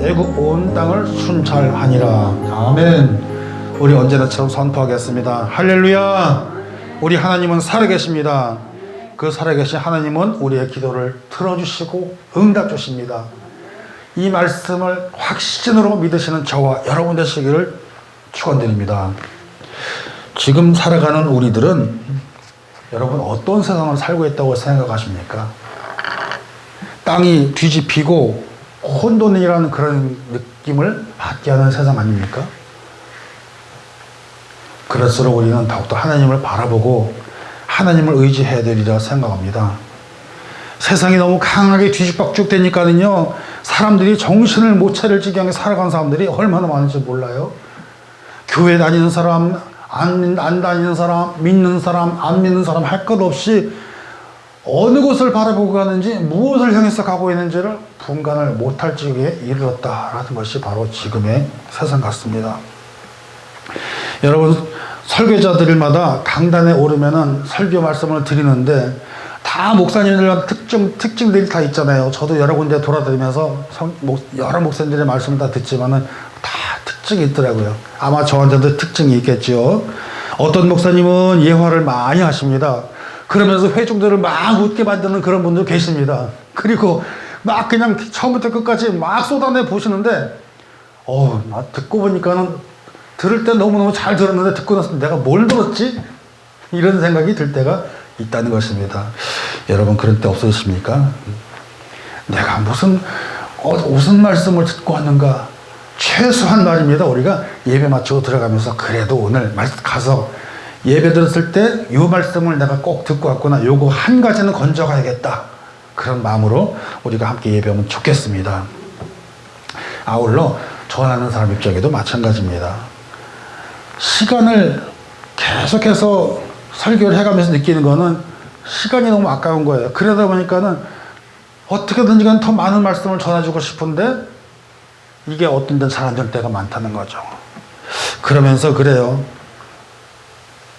애국 온 땅을 순찰하니라. 아멘. 우리 언제나처럼 선포하겠습니다. 할렐루야. 우리 하나님은 살아계십니다. 그 살아계신 하나님은 우리의 기도를 들어주시고 응답 주십니다. 이 말씀을 확신으로 믿으시는 저와 여러분 되시기를 축원드립니다. 지금 살아가는 우리들은 여러분 어떤 세상을 살고 있다고 생각하십니까? 땅이 뒤집히고 혼돈이라는 그런 느낌을 받게 하는 세상 아닙니까? 그럴수록 우리는 더욱더 하나님을 바라보고 하나님을 의지해야 되리라 생각합니다. 세상이 너무 강하게 뒤죽박죽 되니까는요, 사람들이 정신을 못 차릴 지경에 살아간 사람들이 얼마나 많은지 몰라요. 교회 다니는 사람, 안 다니는 사람, 믿는 사람, 안 믿는 사람 할 것 없이 어느 곳을 바라보고 가는지, 무엇을 향해서 가고 있는지를 분간을 못할 지경에 이르렀다라는 것이 바로 지금의 세상 같습니다. 여러분, 설교자들마다 강단에 오르면은 설교 말씀을 드리는데 다 목사님들과 특징들이 다 있잖아요. 저도 여러 군데 돌아다니면서 여러 목사님들의 말씀을 다 듣지만은 다 특징이 있더라고요. 아마 저한테도 특징이 있겠죠. 어떤 목사님은 예화를 많이 하십니다. 그러면서 회중들을 막 웃게 만드는 그런 분도 계십니다. 그리고 막 그냥 처음부터 끝까지 막 쏟아내 보시는데, 나 듣고 보니까는 들을 때 너무너무 잘 들었는데 듣고 나서 내가 뭘 들었지? 이런 생각이 들 때가 있다는 것입니다. 여러분 그런 때 없으십니까? 내가 무슨 말씀을 듣고 왔는가? 최소한 말입니다. 우리가 예배 마치고 들어가면서 그래도 오늘 가서 예배 들었을 때 이 말씀을 내가 꼭 듣고 왔구나. 요거 한 가지는 건져가야겠다. 그런 마음으로 우리가 함께 예배하면 좋겠습니다. 아울러 전하는 사람 입장에도 마찬가지입니다. 시간을 계속해서 설교를 해가면서 느끼는 거는 시간이 너무 아까운 거예요. 그러다 보니까는 어떻게든지 간에 더 많은 말씀을 전해주고 싶은데 이게 어떤 데는 잘 안 될 때가 많다는 거죠. 그러면서 그래요.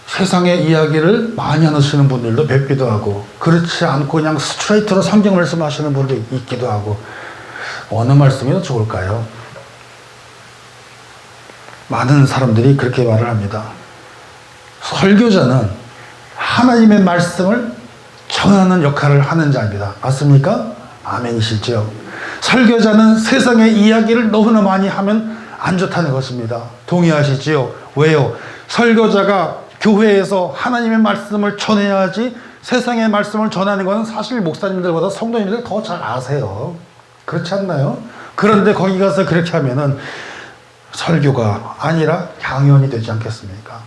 세상의 이야기를 많이 하시는 분들도 뵙기도 하고, 그렇지 않고 그냥 스트레이트로 성경 말씀하시는 분도 있기도 하고, 어느 말씀이 더 좋을까요? 많은 사람들이 그렇게 말을 합니다. 설교자는 하나님의 말씀을 전하는 역할을 하는 자입니다. 맞습니까? 아멘이시죠? 설교자는 세상의 이야기를 너무나 많이 하면 안 좋다는 것입니다. 동의하시지요? 왜요? 설교자가 교회에서 하나님의 말씀을 전해야지 세상의 말씀을 전하는 것은 사실 목사님들보다 성도님들 더 잘 아세요. 그렇지 않나요? 그런데 거기 가서 그렇게 하면은 설교가 아니라 강연이 되지 않겠습니까?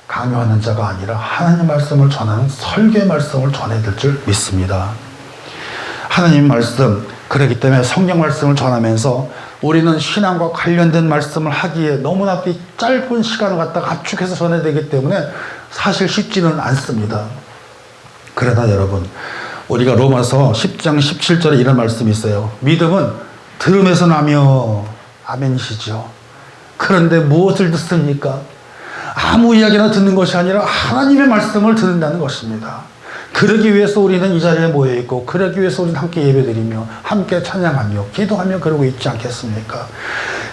강요하는 자가 아니라 하나님 말씀을 전하는 설교의 말씀을 전해야 될 줄 믿습니다. 하나님 말씀, 그렇기 때문에 성경 말씀을 전하면서 우리는 신앙과 관련된 말씀을 하기에 너무나 짧은 시간을 갖다가 압축해서 전해야 되기 때문에 사실 쉽지는 않습니다. 그러나 여러분, 우리가 로마서 10장 17절에 이런 말씀이 있어요. 믿음은 들음에서 나며. 아멘이시죠? 그런데 무엇을 듣습니까? 아무 이야기나 듣는 것이 아니라 하나님의 말씀을 듣는다는 것입니다. 그러기 위해서 우리는 이 자리에 모여있고, 그러기 위해서 우리는 함께 예배드리며 함께 찬양하며 기도하며 그러고 있지 않겠습니까?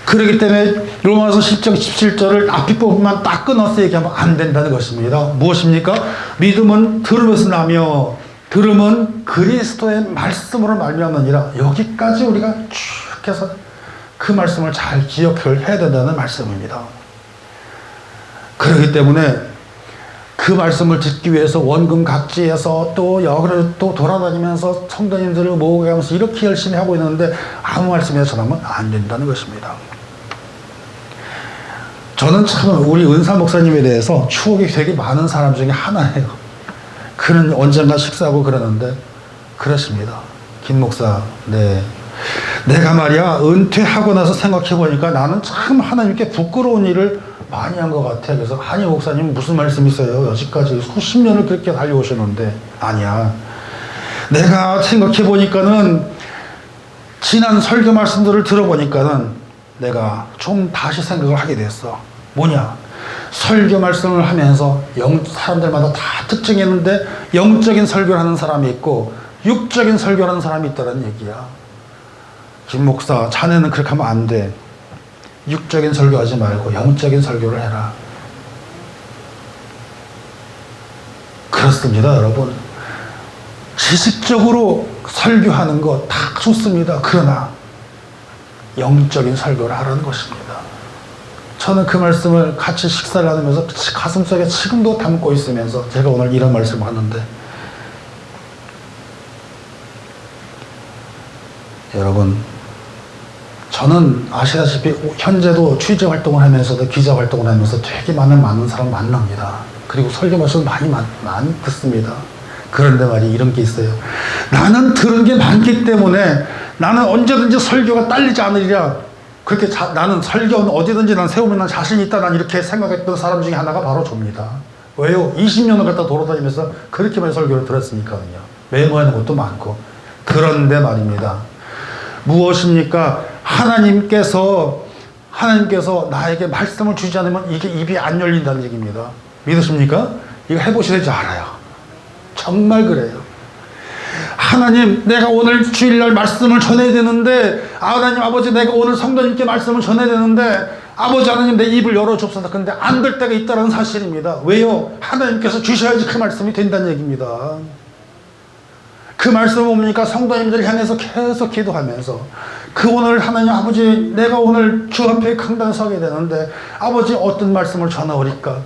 그렇기 때문에 로마서 10장 17절을 앞뒤 부분만 딱 끊어서 얘기하면 안 된다는 것입니다. 무엇입니까? 믿음은 들음에서 나며, 들음은 그리스도의 말씀으로 말미암느니라. 여기까지 우리가 쭉 해서 그 말씀을 잘 기억해야 된다는 말씀입니다. 그렇기 때문에 그 말씀을 듣기 위해서 원금 각지에서 또 돌아다니면서 성도님들을 모으고 가면서 이렇게 열심히 하고 있는데 아무 말씀이나 전하면 안 된다는 것입니다. 저는 참 우리 은사 목사님에 대해서 추억이 되게 많은 사람 중에 하나예요. 그는 언젠가 식사하고 그러는데 그렇습니다. 김 목사, 네. 내가 말이야 은퇴하고 나서 생각해보니까 나는 참 하나님께 부끄러운 일을 많이 한 것 같아. 그래서 아니 목사님 무슨 말씀이세요? 여지까지 수십 년을 그렇게 달려오셨는데. 아니야, 내가 생각해보니까는 지난 설교 말씀들을 들어보니까는 내가 좀 다시 생각을 하게 됐어. 뭐냐, 설교 말씀을 하면서 사람들마다 다 특징이 있는데 영적인 설교를 하는 사람이 있고 육적인 설교를 하는 사람이 있다는 얘기야. 김 목사, 자네는 그렇게 하면 안 돼. 육적인 설교하지 말고 영적인 설교를 해라. 그렇습니다, 여러분. 지식적으로 설교하는 거 다 좋습니다. 그러나 영적인 설교를 하라는 것입니다. 저는 그 말씀을 같이 식사를 하면서 가슴속에 지금도 담고 있으면서 제가 오늘 이런 말씀을 하는데, 여러분, 저는 아시다시피 현재도 취재 활동을 하면서도 기자 활동을 하면서 되게 많은 사람 만납니다. 그리고 설교 말씀을 많이 듣습니다. 그런데 말이 이런 게 있어요. 나는 들은 게 많기 때문에 나는 언제든지 설교가 딸리지 않으리라. 그렇게 나는 설교는 어디든지 난 세우면 난 자신 있다. 난 이렇게 생각했던 사람 중에 하나가 바로 저입니다. 왜요? 20년을 갖다 돌아다니면서 그렇게 많이 설교를 들었으니까요. 메모하는 것도 많고. 그런데 말입니다. 무엇입니까? 하나님께서 나에게 말씀을 주지 않으면 이게 입이 안 열린다는 얘기입니다. 믿으십니까? 이거 해보셔야 지 알아요. 정말 그래요. 하나님, 내가 오늘 주일날 말씀을 전해야 되는데, 하나님 아버지, 내가 오늘 성도님께 말씀을 전해야 되는데, 아버지 하나님 내 입을 열어주옵소서. 근데 안 될 때가 있다는 사실입니다. 왜요? 하나님께서 주셔야지 그 말씀이 된다는 얘기입니다. 그 말씀은 뭡니까? 성도님들을 향해서 계속 기도하면서, 그 오늘 하나님 아버지, 내가 오늘 주 앞에 강단에 서게 되는데 아버지 어떤 말씀을 전하오리까?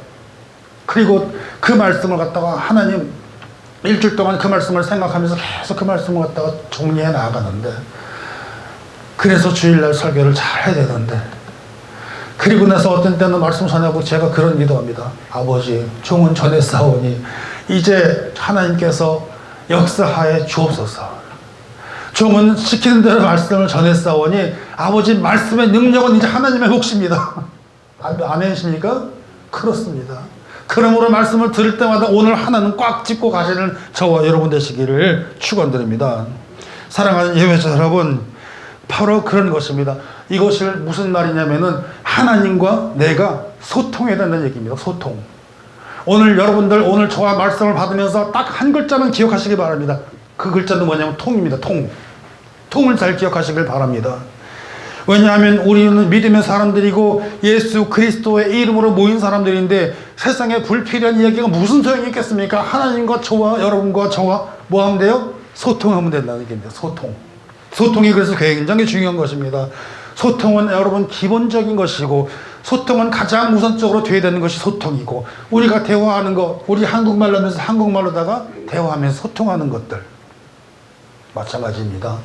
그리고 그 말씀을 갖다가 하나님 일주일 동안 그 말씀을 생각하면서 계속 그 말씀을 갖다가 정리해 나가는데, 그래서 주일날 설교를 잘 해야 되는데, 그리고 나서 어떤 때는 말씀 전하고 제가 그런 기도합니다. 아버지, 종은 전했사오니 이제 하나님께서 역사하에 주옵소서. 종은 시키는 대로 말씀을 전했사오니 아버지 말씀의 능력은 이제 하나님의 몫입니다. 아멘이십니까? 그렇습니다. 그러므로 말씀을 들을 때마다 오늘 하나는 꽉 짚고 가시는 저와 여러분 되시기를 축원드립니다. 사랑하는 예배자 여러분, 바로 그런 것입니다. 이것이 무슨 말이냐면은 하나님과 내가 소통해야 된다는 얘기입니다. 소통. 오늘 여러분들 오늘 저와 말씀을 받으면서 딱 한 글자만 기억하시기 바랍니다. 그 글자는 뭐냐면 통입니다. 통을 잘 기억하시길 바랍니다. 왜냐하면 우리는 믿음의 사람들이고 예수 그리스도의 이름으로 모인 사람들인데, 세상에 불필요한 이야기가 무슨 소용이 있겠습니까? 하나님과 저와 여러분과 저와 뭐 하면 돼요? 소통하면 된다는 얘기입니다. 소통이 그래서 굉장히 중요한 것입니다. 소통은 여러분 기본적인 것이고, 소통은 가장 우선적으로 돼야 되는 것이 소통이고, 우리가 대화하는 것, 우리 한국말로 하면서 한국말로다가 대화하면서 소통하는 것들 마찬가지입니다.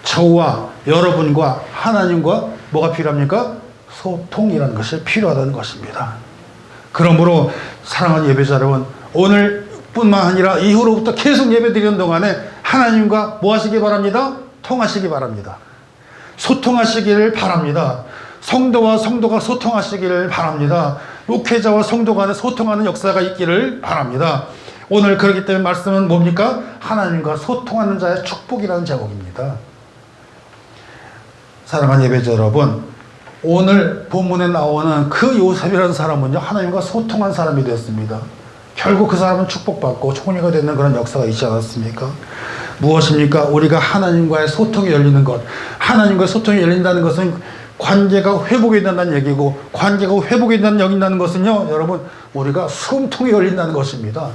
저와 여러분과 하나님과 뭐가 필요합니까? 소통이라는 것이 필요하다는 것입니다. 그러므로 사랑하는 예배자 여러분, 오늘뿐만 아니라 이후로부터 계속 예배드리는 동안에 하나님과 뭐 하시기 바랍니다? 통하시기 바랍니다. 소통하시기를 바랍니다. 성도와 성도가 소통하시기를 바랍니다. 목회자와 성도 간에 소통하는 역사가 있기를 바랍니다. 오늘 그렇기 때문에 말씀은 뭡니까? 하나님과 소통하는 자의 축복이라는 제목입니다. 사랑하는 예배자 여러분, 오늘 본문에 나오는 그 요셉이라는 사람은요, 하나님과 소통한 사람이 되었습니다. 결국 그 사람은 축복받고 총리가 되는 그런 역사가 있지 않았습니까? 무엇입니까? 우리가 하나님과의 소통이 열리는 것, 하나님과 소통이 열린다는 것은 관계가 회복이 된다는 얘기고, 관계가 회복이 된다는 것은요, 여러분, 우리가 숨통이 열린다는 것입니다.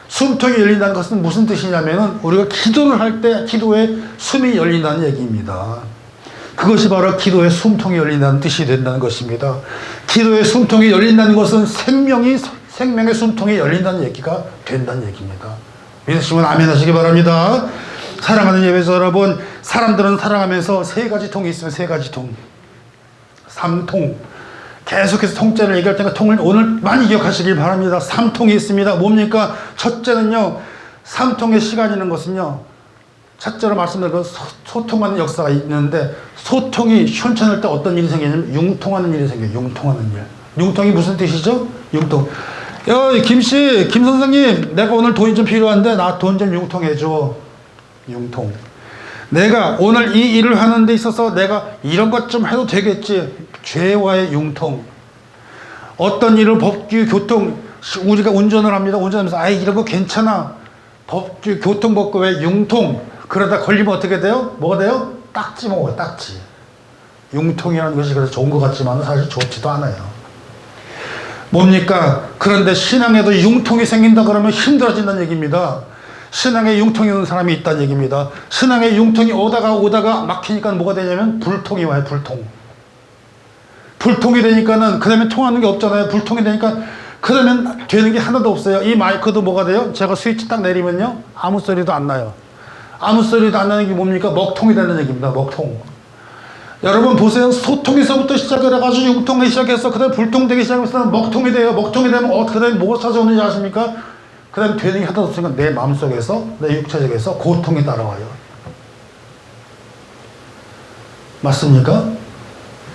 숨통이 열린다는 것은 무슨 뜻이냐면은 우리가 기도를 할 때 기도에 숨이 열린다는 얘기입니다. 그것이 바로 기도의 숨통이 열린다는 뜻이 된다는 것입니다. 기도의 숨통이 열린다는 것은 생명의 숨통이 열린다는 얘기가 된다는 얘기입니다. 믿으시면 아멘 하시기 바랍니다. 사랑하는 예배자 여러분, 사람들은 살아가면서 세 가지 통이 있으면 세 가지 통, 삼통, 계속해서 통째를 얘기할 때가 통을 오늘 많이 기억하시길 바랍니다. 삼통이 있습니다. 뭡니까? 첫째는요, 삼통의 시간이라는 것은요, 첫째로 말씀드린 그 소통하는 역사가 있는데, 소통이 현천할 때 어떤 일이 생기냐면 융통하는 일이 생겨요. 융통하는 일. 융통이 무슨 뜻이죠? 융통. 야, 김씨, 김 선생님, 내가 오늘 돈이 좀 필요한데 나 돈 좀 융통해줘. 융통. 내가 오늘 이 일을 하는 데 있어서 내가 이런 것 좀 해도 되겠지. 죄와의 융통. 어떤 일을 법규, 교통, 우리가 운전을 합니다. 운전하면서 아이 이런 거 괜찮아. 법규, 교통법규의 융통. 그러다 걸리면 어떻게 돼요? 뭐가 돼요? 딱지 먹어요, 딱지. 융통이라는 것이 그래서 좋은 것 같지만 사실 좋지도 않아요. 뭡니까? 그런데 신앙에도 융통이 생긴다 그러면 힘들어진다는 얘기입니다. 신앙에 융통이 오는 사람이 있다는 얘기입니다. 신앙에 융통이 오다가 막히니까 뭐가 되냐면 불통이 와요, 불통. 불통이 되니까는 그 다음에 통하는 게 없잖아요. 불통이 되니까 그러면 되는 게 하나도 없어요. 이 마이크도 뭐가 돼요? 제가 스위치 딱 내리면요, 아무 소리도 안 나요. 아무 소리도 안 나는 게 뭡니까? 먹통이 되는 얘기입니다. 먹통. 여러분 보세요. 소통에서부터 시작을 해가지고 융통이 시작해서 그 다음에 불통되기 시작해서 먹통이 돼요. 먹통이 되면 그 다음에 뭐가 찾아오는지 아십니까? 그 다음에 되는 게 하나도 없으니까 내 마음속에서, 내 육체적에서 고통이 따라와요. 맞습니까?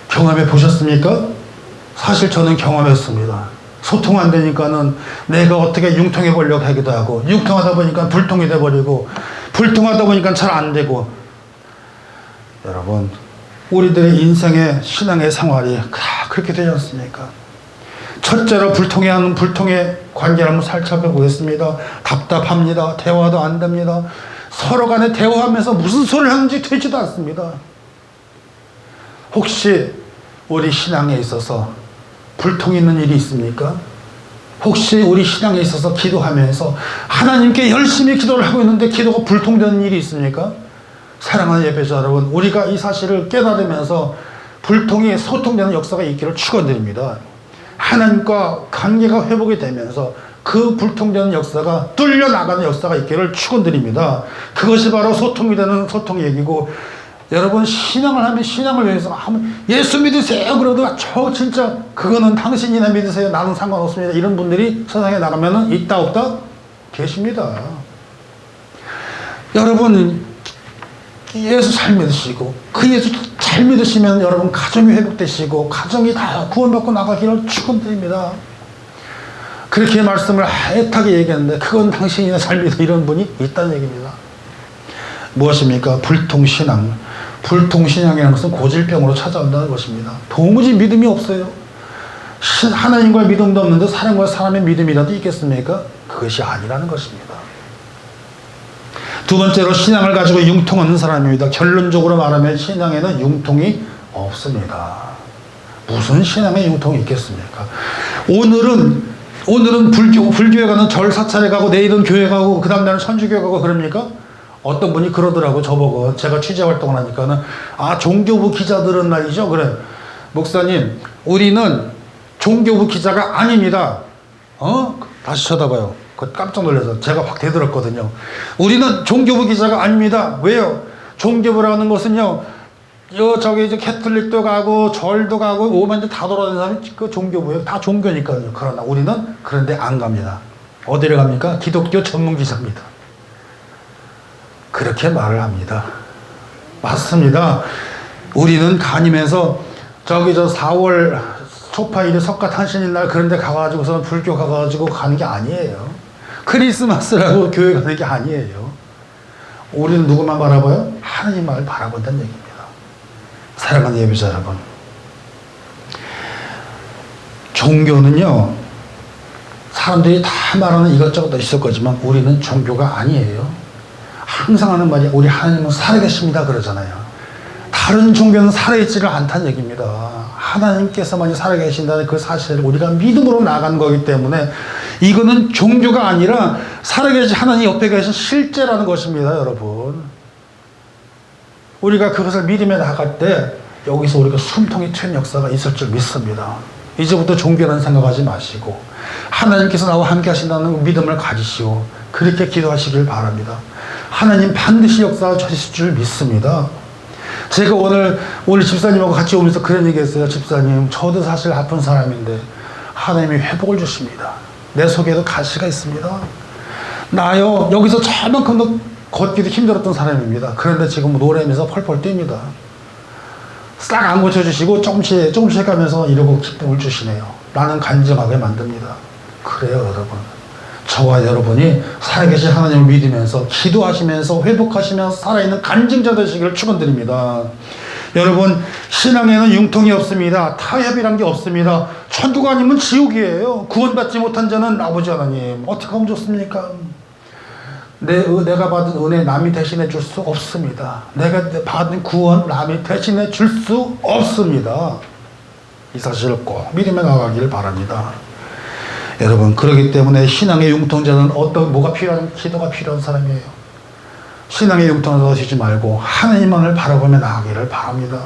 경험해 보셨습니까? 사실 저는 경험했습니다. 소통 안 되니까는 내가 어떻게 융통해 보려고 하기도 하고, 융통하다 보니까 불통이 돼버리고, 불통하다 보니까 잘 안 되고. 여러분, 우리들의 인생의 신앙의 생활이 다 그렇게 되지 않습니까? 첫째로 불통의 관계를 한번 살펴보겠습니다. 답답합니다. 대화도 안 됩니다. 서로 간에 대화하면서 무슨 소리를 하는지 되지도 않습니다. 혹시 우리 신앙에 있어서 불통이 있는 일이 있습니까? 혹시 우리 신앙에 있어서 기도하면서 하나님께 열심히 기도를 하고 있는데 기도가 불통되는 일이 있습니까? 사랑하는 예배자 여러분, 우리가 이 사실을 깨달으면서 불통이 소통되는 역사가 있기를 축원드립니다. 하나님과 관계가 회복이 되면서 그 불통되는 역사가 뚫려 나가는 역사가 있기를 축원드립니다. 그것이 바로 소통이 되는 소통 얘기고, 여러분 신앙을 하면 신앙을 위해서 예수 믿으세요 그러도 저 진짜 그거는 당신이나 믿으세요 나는 상관없습니다 이런 분들이 세상에 나가면 있다 없다? 계십니다. 여러분 예수 잘 믿으시고 그 예수 잘 믿으시면 여러분 가정이 회복되시고 가정이 다 구원받고 나가기를 축원드립니다. 그렇게 말씀을 애타게 얘기했는데 그건 당신이나 잘 믿어 이런 분이 있다는 얘기입니다. 무엇입니까? 불통신앙. 불통신앙이라는 것은 고질병으로 찾아온다는 것입니다. 도무지 믿음이 없어요. 하나님과의 믿음도 없는데 사람과 사람의 믿음이라도 있겠습니까? 그것이 아니라는 것입니다. 두 번째로 신앙을 가지고 융통 없는 사람입니다. 결론적으로 말하면 신앙에는 융통이 없습니다. 무슨 신앙에 융통이 있겠습니까? 오늘은 불교에 가는 절 사찰에 가고 내일은 교회 가고 그 다음 날은 천주교회 가고 그럽니까? 어떤 분이 그러더라고 저보고 제가 취재 활동을 하니까는 종교부 기자들은 말이죠 그래 목사님 우리는 종교부 기자가 아닙니다. 다시 쳐다봐요. 깜짝 놀라서 제가 확 대들었거든요. 우리는 종교부 기자가 아닙니다. 왜요? 종교부라는 것은요 저기 이제 캐톨릭도 가고 절도 가고 오만 다 돌아다니는 사람이 그 종교부예요. 다 종교니까요. 그러나 우리는 그런데 안 갑니다. 어디를 갑니까? 기독교 전문 기자입니다. 그렇게 말을 합니다. 맞습니다. 우리는 다니면서 저기 4월 초파일에 석가탄신일 날 그런 데 가가지고서 불교 가가지고 가는 게 아니에요. 크리스마스라고 교회 가는 게 아니에요. 우리는 누구만 바라봐요? 하나님만을 바라본다는 얘기입니다. 사랑하는 예배자 여러분, 종교는요 사람들이 다 말하는 이것저것 있을 거지만 우리는 종교가 아니에요. 항상 하는 말이 우리 하나님은 살아계십니다 그러잖아요. 다른 종교는 살아있지를 않다는 얘기입니다. 하나님께서만이 살아계신다는 그 사실을 우리가 믿음으로 나간 거기 때문에 이거는 종교가 아니라 살아계신 하나님 옆에 계신 실제라는 것입니다. 여러분 우리가 그것을 믿음에 나갈 때 여기서 우리가 숨통이 트인 역사가 있을 줄 믿습니다. 이제부터 종교라는 생각하지 마시고 하나님께서 나와 함께 하신다는 믿음을 가지시고 그렇게 기도하시길 바랍니다. 하나님 반드시 역사하실 줄 믿습니다. 제가 오늘 집사님하고 같이 오면서 그런 얘기 했어요. 집사님 저도 사실 아픈 사람인데 하나님이 회복을 주십니다. 내 속에도 가시가 있습니다. 나요 여기서 저만큼도 걷기도 힘들었던 사람입니다. 그런데 지금 노래하면서 펄펄 뜁니다. 싹 안 고쳐주시고 조금씩 가면서 이러고 기쁨을 주시네요. 나는 간증하게 만듭니다. 그래요 여러분, 저와 여러분이 살아계신 하나님을 믿으면서 기도하시면서 회복하시면서 살아있는 간증자 되시기를 축원드립니다. 여러분 신앙에는 융통이 없습니다. 타협이란 게 없습니다. 천국 아니면 지옥이에요. 구원받지 못한 자는 아버지 하나님 어떻게 하면 좋습니까? 내가 받은 은혜 남이 대신해 줄 수 없습니다. 내가 받은 구원 남이 대신해 줄 수 없습니다. 이 사실을 꼭 믿음에 나가기를 바랍니다. 여러분, 그렇기 때문에 신앙의 융통자는 뭐가 필요한, 기도가 필요한 사람이에요. 신앙의 융통자가 되지 말고 하나님만을 바라보며 나가기를 바랍니다.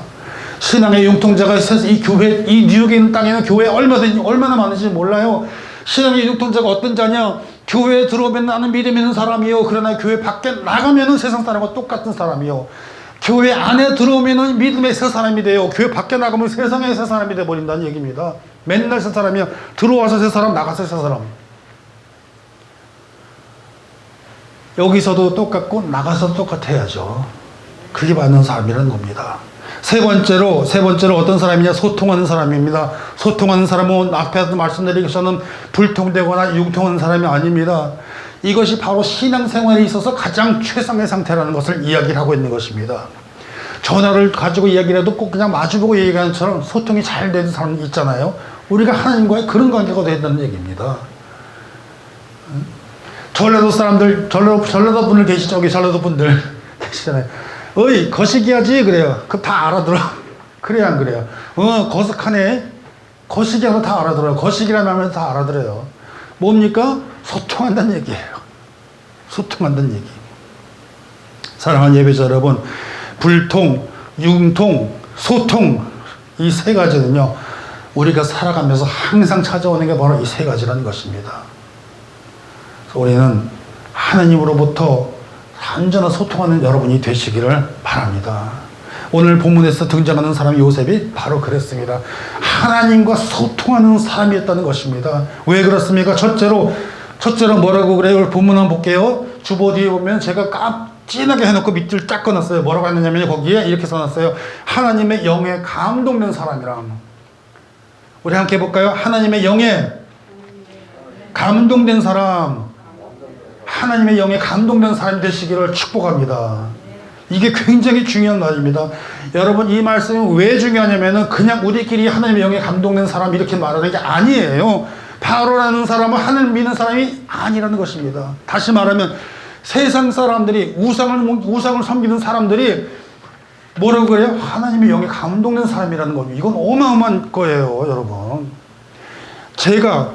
신앙의 융통자가 있어서 이 교회, 이 뉴욕에 있는 땅에는 교회 얼마나 많은지 몰라요. 신앙의 융통자가 어떤 자냐? 교회에 들어오면 나는 믿음 있는 사람이요. 그러나 교회 밖에 나가면은 세상 사람과 똑같은 사람이요. 교회 안에 들어오면은 믿음의 새 사람이 돼요. 교회 밖에 나가면 세상의 새 사람이 돼버린다는 얘기입니다. 맨날 새 사람이요. 들어와서 새 사람, 나가서 새 사람. 여기서도 똑같고 나가서도 똑같아야죠. 그게 맞는 사람이라는 겁니다. 세 번째로 어떤 사람이냐? 소통하는 사람입니다. 소통하는 사람은 앞에서 말씀드리기서는 불통되거나 융통하는 사람이 아닙니다. 이것이 바로 신앙생활에 있어서 가장 최상의 상태라는 것을 이야기를 하고 있는 것입니다. 전화를 가지고 이야기를 해도 꼭 그냥 마주보고 얘기하는 것처럼 소통이 잘 되는 사람이 있잖아요. 우리가 하나님과의 그런 관계가 돼야 된다는 얘기입니다. 전라도 사람들, 전라도 분들 계시죠? 여기 전라도 분들 계시잖아요. 어이, 거시기하지? 그래요. 그럼 다 알아들어. 그래야 안 그래요? 거석하네. 거시기하면 다 알아들어요. 거시기라는 말은 다 알아들어요. 뭡니까? 소통한다는 얘기예요. 소통한다는 얘기. 사랑하는 예배자 여러분, 불통, 융통, 소통, 이 세 가지는요, 우리가 살아가면서 항상 찾아오는 게 바로 이 세 가지라는 것입니다. 그래서 우리는 하나님으로부터 완전한 소통하는 여러분이 되시기를 바랍니다. 오늘 본문에서 등장하는 사람이 요셉이 바로 그랬습니다. 하나님과 소통하는 사람이었다는 것입니다. 왜 그렇습니까? 첫째로 뭐라고 그래요? 본문 한번 볼게요. 주보 뒤에 보면 제가 진하게 해놓고 밑줄 쫙 꺼놨어요. 뭐라고 했느냐면 거기에 이렇게 써놨어요. 하나님의 영에 감동된 사람이랑. 우리 함께 해볼까요? 하나님의 영에 감동된 사람. 하나님의 영에 감동된 사람이 되시기를 축복합니다. 이게 굉장히 중요한 말입니다. 여러분, 이 말씀이 왜 중요하냐면은 그냥 우리끼리 하나님의 영에 감동된 사람 이렇게 말하는 게 아니에요. 바로라는 사람은 하나님 믿는 사람이 아니라는 것입니다. 다시 말하면 세상 사람들이 우상을 섬기는 사람들이 뭐라고 그래요? 하나님의 영에 감동된 사람이라는 겁니다. 이건 어마어마한 거예요, 여러분. 제가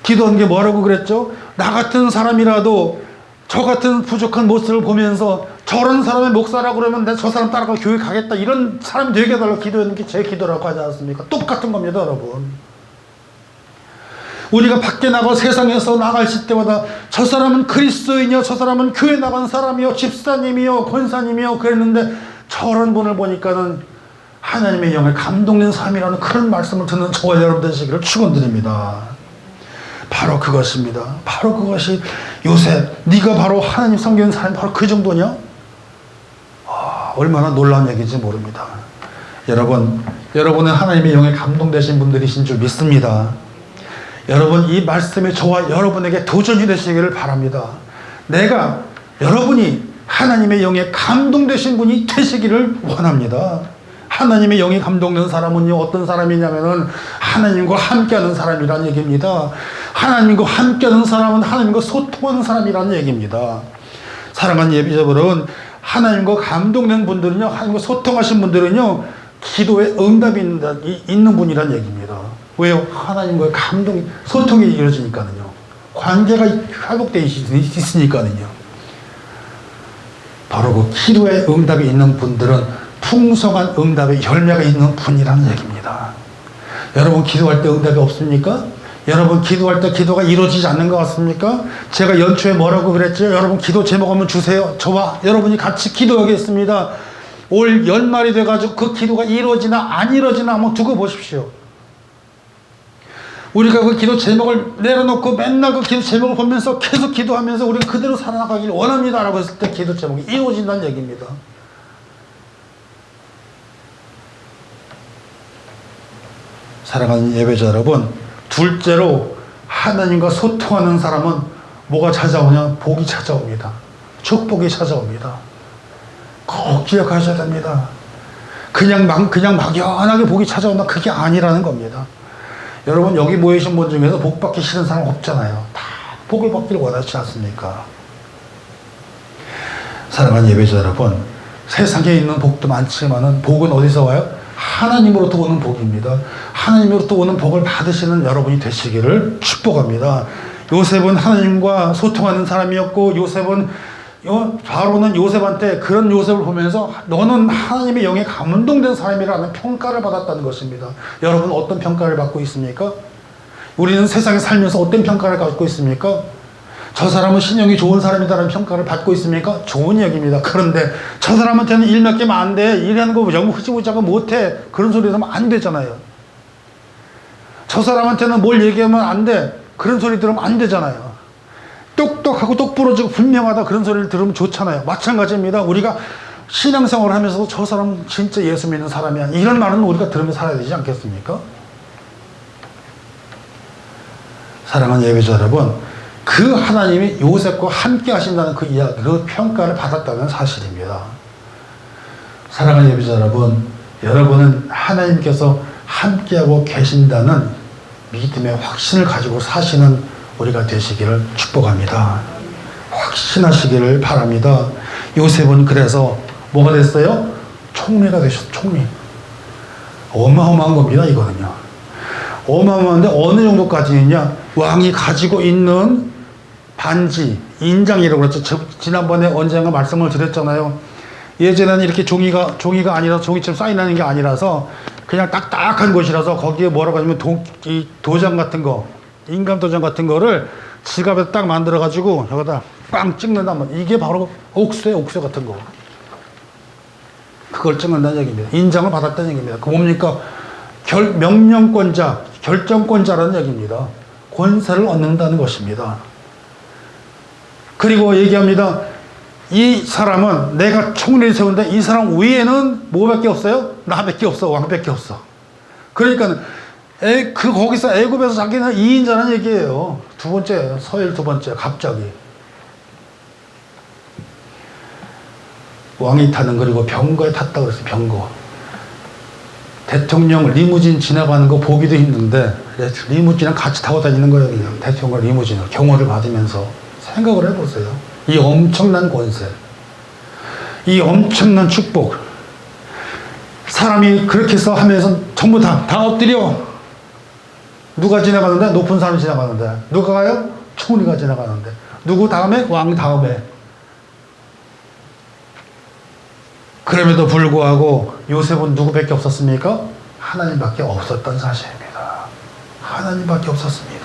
기도한 게 뭐라고 그랬죠? 나 같은 사람이라도 저 같은 부족한 모습을 보면서 저런 사람의 목사라고 그러면 내가 저 사람 따라가 교회 가겠다, 이런 사람이 되게 해달라고 기도했는 게 제 기도라고 하지 않습니까? 똑같은 겁니다, 여러분. 우리가 밖에 나가 세상에서 나가실 때마다 저 사람은 그리스도인이요, 저 사람은 교회 나간 사람이요, 집사님이요, 권사님이요 그랬는데 저런 분을 보니까는 하나님의 영에 감동된 사람이라는 그런 말씀을 듣는 저와 여러분 되시기를 축원드립니다. 바로 그것입니다. 바로 그것이 요셉, 네가 바로 하나님 섬기는 사람이 바로 그 정도냐? 얼마나 놀라운 얘기인지 모릅니다. 여러분은 하나님의 영에 감동되신 분들이신 줄 믿습니다. 여러분, 이 말씀이 저와 여러분에게 도전이 되시기를 바랍니다. 여러분이 하나님의 영에 감동되신 분이 되시기를 원합니다. 하나님의 영이 감동된 사람은요, 어떤 사람이냐면은 하나님과 함께하는 사람이라는 얘기입니다. 하나님과 함께하는 사람은 하나님과 소통하는 사람이라는 얘기입니다. 사랑하는 예비자 여러분, 하나님과 감동된 분들은요, 하나님과 소통하신 분들은요, 기도에 응답이 있는 분이라는 얘기입니다. 왜요? 하나님과의 소통이 이루어지니까요. 관계가 회복되어 있으니까요. 바로 그 기도에 응답이 있는 분들은 풍성한 응답의 열매가 있는 분이라는 얘기입니다. 여러분, 기도할 때 응답이 없습니까? 여러분, 기도할 때 기도가 이루어지지 않는 것 같습니까? 제가 연초에 뭐라고 그랬죠? 여러분, 기도 제목 한번 주세요. 저와 여러분이 같이 기도하겠습니다. 올 연말이 돼가지고 그 기도가 이루어지나 안 이루어지나 한번 두고 보십시오. 우리가 그 기도 제목을 내려놓고 맨날 그 기도 제목을 보면서 계속 기도하면서 우리가 그대로 살아나가길 원합니다 라고 했을 때 기도 제목이 이루어진다는 얘기입니다. 사랑하는 예배자 여러분, 둘째로 하나님과 소통하는 사람은 뭐가 찾아오냐? 복이 찾아옵니다. 축복이 찾아옵니다. 꼭 기억하셔야 됩니다. 그냥 막연하게 복이 찾아온다, 그게 아니라는 겁니다. 여러분, 여기 모이신 분 중에서 복 받기 싫은 사람 없잖아요. 다 복을 받기를 원하지 않습니까? 사랑하는 예배자 여러분, 세상에 있는 복도 많지만은 복은 어디서 와요? 하나님으로부터 오는 복입니다. 하나님으로부터 오는 복을 받으시는 여러분이 되시기를 축복합니다. 요셉은 하나님과 소통하는 사람이었고, 바로는 요셉한테 그런 요셉을 보면서 너는 하나님의 영에 감동된 사람이라는 평가를 받았다는 것입니다. 여러분 어떤 평가를 받고 있습니까? 우리는 세상에 살면서 어떤 평가를 받고 있습니까? 저 사람은 신용이 좋은 사람이다라는 평가를 받고 있습니까? 좋은 이야기입니다. 그런데 저 사람한테는 일 몇 개면 안 돼. 일하는 거 영어 흐지부지하고 못해. 그런 소리 들으면 안 되잖아요. 저 사람한테는 뭘 얘기하면 안 돼. 그런 소리 들으면 안 되잖아요. 똑똑하고 똑부러지고 분명하다. 그런 소리를 들으면 좋잖아요. 마찬가지입니다. 우리가 신앙생활을 하면서도 저 사람 진짜 예수 믿는 사람이야. 이런 말은 우리가 들으면서 살아야 되지 않겠습니까? 사랑하는 예배자 여러분, 그 하나님이 요셉과 함께 하신다는 그 이야기, 그 평가를 받았다는 사실입니다. 사랑하는 예배자 여러분, 여러분은 하나님께서 함께하고 계신다는 믿음의 확신을 가지고 사시는 우리가 되시기를 축복합니다. 확신하시기를 바랍니다. 요셉은 그래서 뭐가 됐어요? 총리가 되셨어요. 총리. 어마어마한 겁니다, 이거는요. 어마어마한데 어느 정도까지냐? 왕이 가지고 있는 반지, 인장이라고 그랬죠. 지난번에 언젠가 말씀을 드렸잖아요. 예전에는 이렇게 종이가 아니라 종이처럼 사인하는 게 아니라서 그냥 딱딱한 곳이라서 거기에 뭐라고 하냐면 도장 같은 거, 인감 도장 같은 거를 지갑에 딱 만들어 가지고 여기다 빵 찍는다면 이게 바로 옥새 같은 거. 그걸 찍는다는 얘기입니다. 인장을 받았다는 얘기입니다. 그 뭡니까? 명령권자, 결정권자라는 얘기입니다. 권세를 얻는다는 것입니다. 그리고 얘기합니다. 이 사람은 내가 총리를 세운데 이 사람 위에는 뭐밖에 없어요? 나밖에 없어. 왕밖에 없어. 그러니까 거기서 애굽에서 자기는 2인자라는 얘기예요. 두 번째, 서열 두 번째, 갑자기. 왕이 타는, 그리고 병거에 탔다고 그랬어요. 병거. 대통령 리무진 지나가는 거 보기도 힘든데 리무진이랑 같이 타고 다니는 거예요. 그냥 대통령 리무진을 경호를 받으면서. 생각을 해보세요. 이 엄청난 권세, 이 엄청난 축복. 사람이 그렇게 해서 하면서 전부 다 엎드려. 누가 지나가는데? 높은 사람이 지나가는데. 누가 가요? 총리가 지나가는데. 누구 다음에? 왕 다음에. 그럼에도 불구하고 요셉은 누구밖에 없었습니까? 하나님밖에 없었던 사실입니다. 하나님밖에 없었습니다.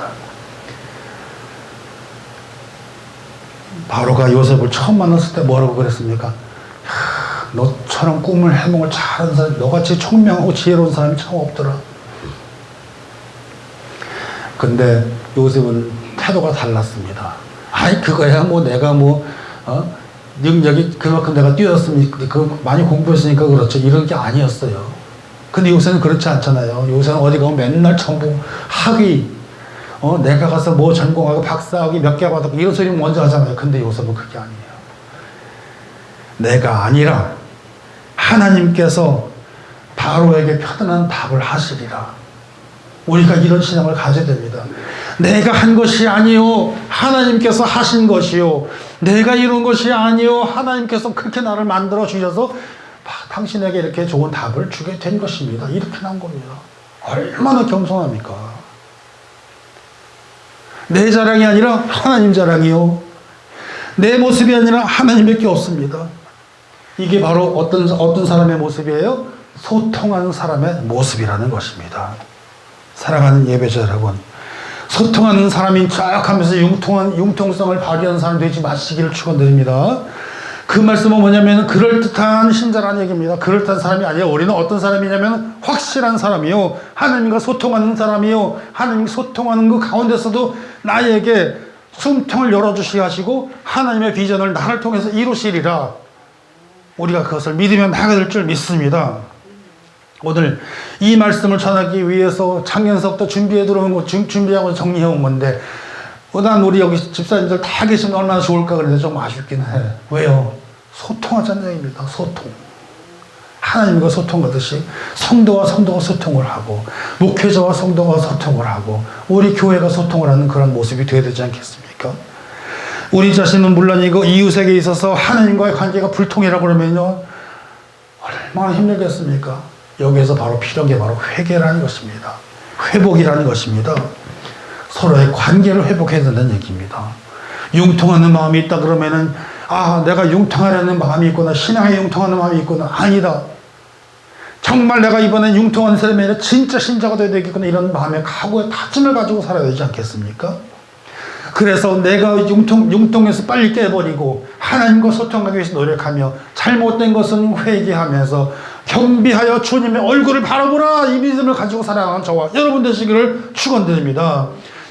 바로가 요셉을 처음 만났을 때 뭐라고 그랬습니까? 너처럼 꿈을 해몽을 잘하는 사람, 너같이 총명하고 지혜로운 사람이 참 없더라. 근데 요셉은 태도가 달랐습니다. 아이 그거야 뭐 내가 능력이 그만큼 내가 뛰었으니까 많이 공부했으니까 그렇죠. 이런 게 아니었어요. 근데 요새는 그렇지 않잖아요. 요새는 어디 가면 맨날 전부 학위, 내가 가서 뭐 전공하고 박사학위 몇 개 받았고 이런 소리 먼저 하잖아요. 근데 요셉은 그게 아니에요. 내가 아니라 하나님께서 바로에게 편안한 답을 하시리라. 우리가 이런 신앙을 가져야 됩니다. 내가 한 것이 아니요 하나님께서 하신 것이요, 내가 이룬 것이 아니요 하나님께서 그렇게 나를 만들어 주셔서 당신에게 이렇게 좋은 답을 주게 된 것입니다. 이렇게 나온 겁니다. 얼마나 겸손합니까? 내 자랑이 아니라 하나님 자랑이요, 내 모습이 아니라 하나님밖에 없습니다. 이게 바로 어떤 사람의 모습이에요? 소통하는 사람의 모습이라는 것입니다. 사랑하는 예배자 여러분, 소통하는 사람인 척 하면서 융통성을 발휘하는 사람 되지 마시기를 축원드립니다. 그 말씀은 뭐냐면 그럴듯한 신자라는 얘기입니다. 그럴듯한 사람이 아니라 우리는 어떤 사람이냐면 확실한 사람이요, 하나님과 소통하는 사람이요, 하나님 소통하는 그 가운데서도 나에게 숨통을 열어주시게 하시고 하나님의 비전을 나를 통해서 이루시리라. 우리가 그것을 믿으며 나가야 될 줄 믿습니다. 오늘 이 말씀을 전하기 위해서 작년서부터 준비해 들어온 거, 준비하고 정리해 온 건데, 난 우리 여기 집사님들 다 계시면 얼마나 좋을까 그랬는데 좀 아쉽긴 해. 왜요? 소통하자는 얘기입니다. 소통. 하나님과 소통하듯이 성도와 성도가 소통을 하고, 목회자와 성도가 소통을 하고, 우리 교회가 소통을 하는 그런 모습이 되어야 되지 않겠습니까? 우리 자신은 물론이고 이웃에게 있어서 하나님과의 관계가 불통이라고 그러면요, 얼마나 힘들겠습니까? 여기에서 바로 필요한 게 바로 회개라는 것입니다. 회복이라는 것입니다. 서로의 관계를 회복해야 된다는 얘기입니다. 융통하는 마음이 있다 그러면은, 아, 내가 융통하려는 마음이 있구나, 신앙에 융통하는 마음이 있구나. 아니다. 정말 내가 이번엔 융통한 사람이 아니라 진짜 신자가 되어야 되겠구나, 이런 마음의 각오의 다짐을 가지고 살아야 되지 않겠습니까? 그래서 내가 융통해서 빨리 깨버리고 하나님과 소통하기 위해서 노력하며, 잘못된 것은 회개하면서 겸비하여 주님의 얼굴을 바라보라, 이 믿음을 가지고 살아가는 저와 여러분 되시기를 축원드립니다.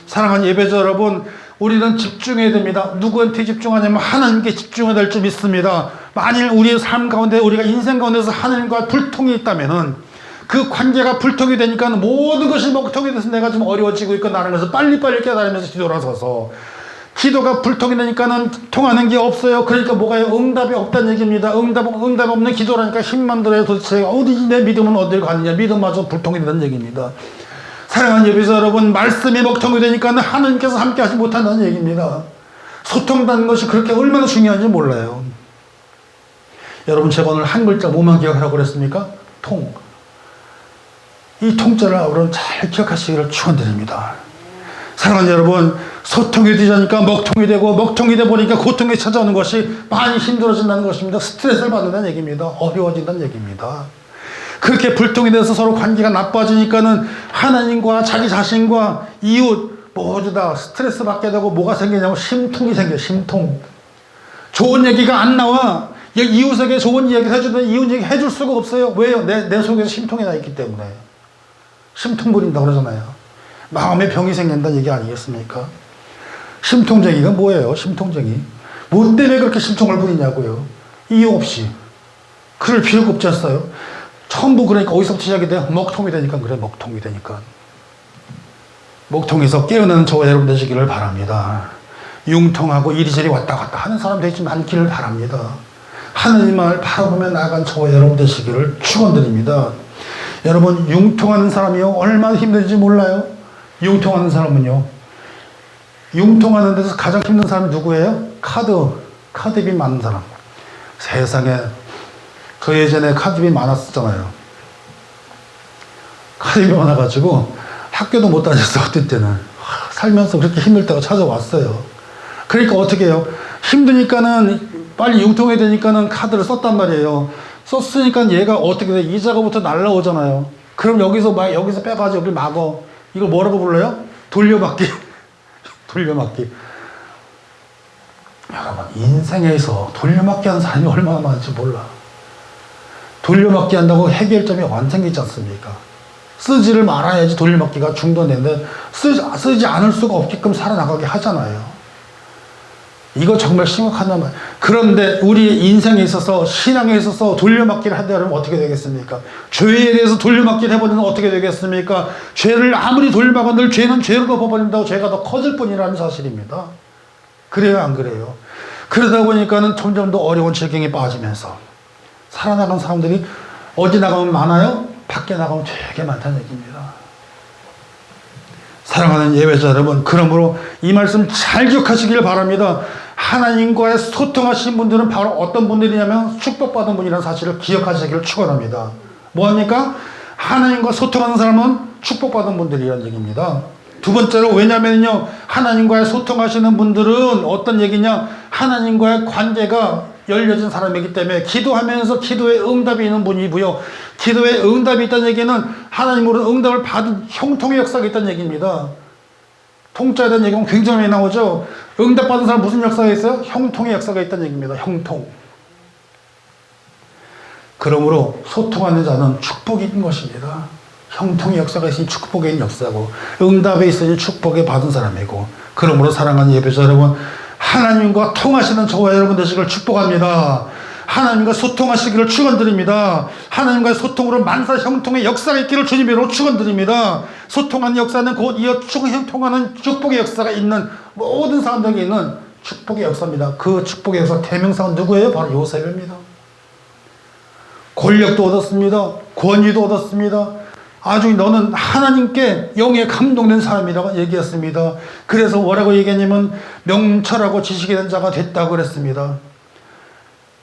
사랑하는 예배자 여러분, 우리는 집중해야 됩니다. 누구한테 집중하냐면 하나님께 집중해야 될 줄 믿습니다. 만일 우리의 삶 가운데, 우리가 인생 가운데서 하나님과 불통이 있다면은, 그 관계가 불통이 되니까 모든 것이 먹통이 돼서 내가 좀 어려워지고 있구나라는 것을 빨리빨리 깨달으면서 기도하셔서, 기도가 불통이 되니까는 통하는 게 없어요. 그러니까 뭐가요? 응답이 없다는 얘기입니다. 응답 없는 기도라니까 힘만 들어요. 도대체 어디 내 믿음은 어디를 가느냐? 믿음마저 불통이 된다는 얘기입니다. 사랑하는 예배자 여러분, 말씀이 먹통이 되니까 하나님께서 함께 하지 못한다는 얘기입니다. 소통하는 것이 그렇게 얼마나 중요한지 몰라요. 여러분, 제가 오늘 한 글자 뭐만 기억하라고 그랬습니까? 통. 이 통자를 여러분 잘 기억하시기를 축원드립니다. 사랑하는 여러분, 소통이 되자니까 먹통이 되고, 먹통이 되다 보니까 고통이 찾아오는 것이 많이 힘들어진다는 것입니다. 스트레스를 받는다는 얘기입니다. 어려워진다는 얘기입니다. 그렇게 불통이 돼서 서로 관계가 나빠지니까는 하나님과 자기 자신과 이웃 모두 다 스트레스 받게 되고, 뭐가 생기냐고 심통이 생겨요. 심통. 좋은 얘기가 안 나와. 이웃에게 좋은 이야기를 해주던 이웃 얘기 해줄 수가 없어요. 왜요? 내 속에서 심통이 나 있기 때문에. 심통 부린다고 그러잖아요. 마음의 병이 생긴다는 얘기 아니겠습니까? 심통쟁이가 뭐예요? 심통쟁이. 뭐 때문에 그렇게 심통을 부리냐고요? 이유 없이. 그럴 필요가 없지 않어요? 전부 그러니까 어디서부터 시작이 돼요? 먹통이 되니까. 그래, 먹통이 되니까. 먹통에서 깨어나는 저와 여러분 되시기를 바랍니다. 융통하고 이리저리 왔다 갔다 하는 사람 되지 않기를 바랍니다. 하나님을 바라보며 나아간 저와 여러분 되시기를 축원드립니다. 여러분, 융통하는 사람이요, 얼마나 힘든지 몰라요? 융통하는 사람은요, 융통하는 데서 가장 힘든 사람이 누구예요? 카드비 많은 사람. 세상에, 그 예전에 카드비 많았었잖아요. 카드비 많아가지고 학교도 못 다녔어. 어떤 때는 살면서 그렇게 힘들 때가 찾아왔어요. 그러니까 어떻게 해요? 힘드니까는 빨리 융통해야 되니까는 카드를 썼단 말이에요. 썼으니까 얘가 어떻게 돼? 이자가부터 날라오잖아요. 그럼 여기서 빼가지고 여기 막어. 이걸 뭐라고 불러요? 돌려막기. 돌려막기. 여러분, 인생에서 돌려막기 하는 사람이 얼마나 많은지 몰라. 돌려막기 한다고 해결점이 안 생기지 않습니까? 쓰지를 말아야지 돌려막기가 중단되는데, 쓰지 않을 수가 없게끔 살아나가게 하잖아요. 이거 정말 심각한 말. 그런데 우리 인생에 있어서, 신앙에 있어서 돌려막기를 한다 그러면 어떻게 되겠습니까? 죄에 대해서 돌려막기를 해버리면 어떻게 되겠습니까? 죄를 아무리 돌려막아도 죄는 죄로 덮어버린다고 죄가 더 커질 뿐이라는 사실입니다. 그래요, 안 그래요? 그러다 보니까는 점점 더 어려운 질경에 빠지면서 살아나간 사람들이 어디 나가면 많아요? 밖에 나가면 되게 많다는 얘기입니다. 사랑하는 예배자 여러분, 그러므로 이 말씀 잘 기억하시길 바랍니다. 하나님과의 소통하신 분들은 바로 어떤 분들이냐면 축복받은 분이라는 사실을 기억하시기를 축원합니다. 뭐합니까? 하나님과 소통하는 사람은 축복받은 분들이라는 얘기입니다. 두 번째로, 왜냐면요, 하나님과의 소통하시는 분들은 어떤 얘기냐, 하나님과의 관계가 열려진 사람이기 때문에 기도하면서 기도에 응답이 있는 분이고요, 기도에 응답이 있다는 얘기는 하나님으로 응답을 받은 형통의 역사가 있다는 얘기입니다. 통자에 대한 얘기는 굉장히 많이 나오죠. 응답받은 사람 무슨 역사가 있어요? 형통의 역사가 있다는 얘기입니다. 형통. 그러므로 소통하는 자는 축복이 있는 것입니다. 형통의 역사가 있으니 축복에 있는 역사고, 응답에 있으니 축복에 받은 사람이고, 그러므로 사랑하는 예배자 여러분, 하나님과 통하시는 저와 여러분 되시기를 축복합니다. 하나님과 소통하시기를 축원드립니다. 하나님과의 소통으로 만사 형통의 역사가 있기를 주님으로 축원드립니다. 소통하는 역사는 곧 이어 형통하는 축복의 역사가 있는 모든 사람들에게 있는 축복의 역사입니다. 그 축복의 역사 대명사는 누구예요? 바로 요셉입니다. 권력도 얻었습니다. 권위도 얻었습니다. 아주 너는 하나님께 영에 감동된 사람이라고 얘기했습니다. 그래서 뭐라고 얘기했냐면 명철하고 지식이 된 자가 됐다고 그랬습니다.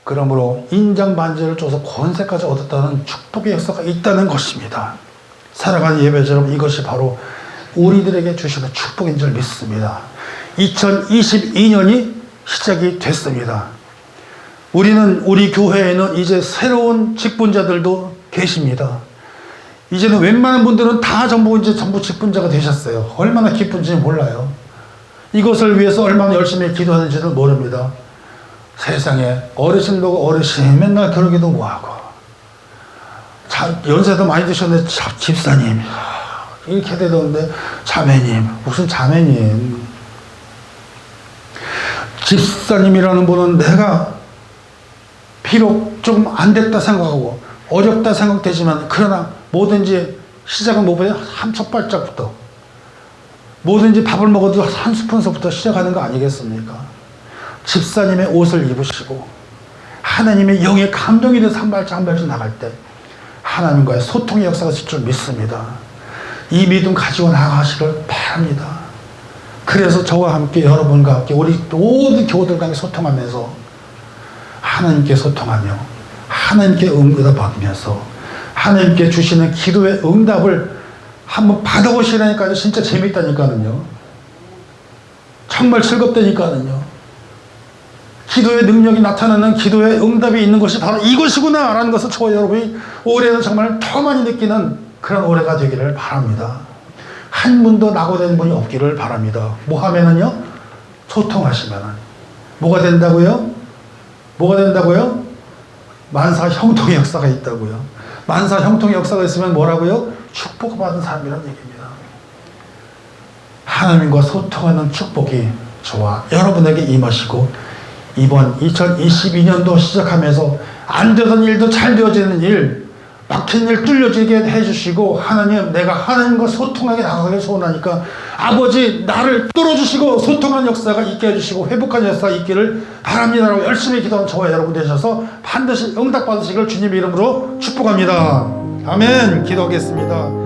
그러므로 인장반지를 줘서 권세까지 얻었다는 축복의 역사가 있다는 것입니다. 사랑하는 예배자 여러분, 이것이 바로 우리들에게 주시는 축복인 줄 믿습니다. 2022년이 시작이 됐습니다. 우리 교회에는 이제 새로운 직분자들도 계십니다. 이제는 웬만한 분들은 다 전부 직분자가 되셨어요. 얼마나 기쁜지 몰라요. 이것을 위해서 얼마나 열심히 기도하는지를 모릅니다. 세상에 어르신도 어르신 맨날 그러기도 뭐하고, 연세도 많이 드셨는데 집사님 이렇게 되던데, 자매님, 무슨 자매님, 집사님이라는 분은 내가 비록 좀 안 됐다 생각하고 어렵다 생각되지만, 그러나 뭐든지 시작은 뭐보다 첫 발짝부터, 뭐든지 밥을 먹어도 한 스푼서부터 시작하는 거 아니겠습니까? 집사님의 옷을 입으시고 하나님의 영의 감동이 돼서 한 발짝 한 발짝 나갈 때 하나님과의 소통의 역사가 있을 줄 믿습니다. 이 믿음 가지고 나가시길 바랍니다. 그래서 저와 함께, 여러분과 함께, 우리 모든 교우들과 함께 소통하면서 하나님께 소통하며 하나님께 응답받으면서 하나님께 주시는 기도의 응답을 한번 받아보시라니까요. 진짜 재밌다니까요. 정말 즐겁다니까요. 기도의 능력이 나타나는, 기도의 응답이 있는 것이 바로 이것이구나 라는 것을 저와 여러분이 올해는 정말 더 많이 느끼는 그런 올해가 되기를 바랍니다. 한 분도 낙오된 분이 없기를 바랍니다. 뭐 하면은요? 소통하시면은 뭐가 된다고요? 뭐가 된다고요? 만사 형통의 역사가 있다고요. 만사 형통의 역사가 있으면 뭐라고요? 축복받은 사람이라는 얘기입니다. 하나님과 소통하는 축복이 저와 여러분에게 임하시고, 이번 2022년도 시작하면서 안 되던 일도 잘 되어지는 일, 막힌 일 뚫려지게 해주시고, 하나님, 내가 하나님과 소통하게 나가길 소원하니까 아버지 나를 뚫어주시고 소통하는 역사가 있게 해주시고 회복하는 역사가 있기를 바랍니다라고 열심히 기도하는 저와 여러분 되셔서 반드시 응답받으시길 주님의 이름으로 축복합니다. 아멘. 기도하겠습니다.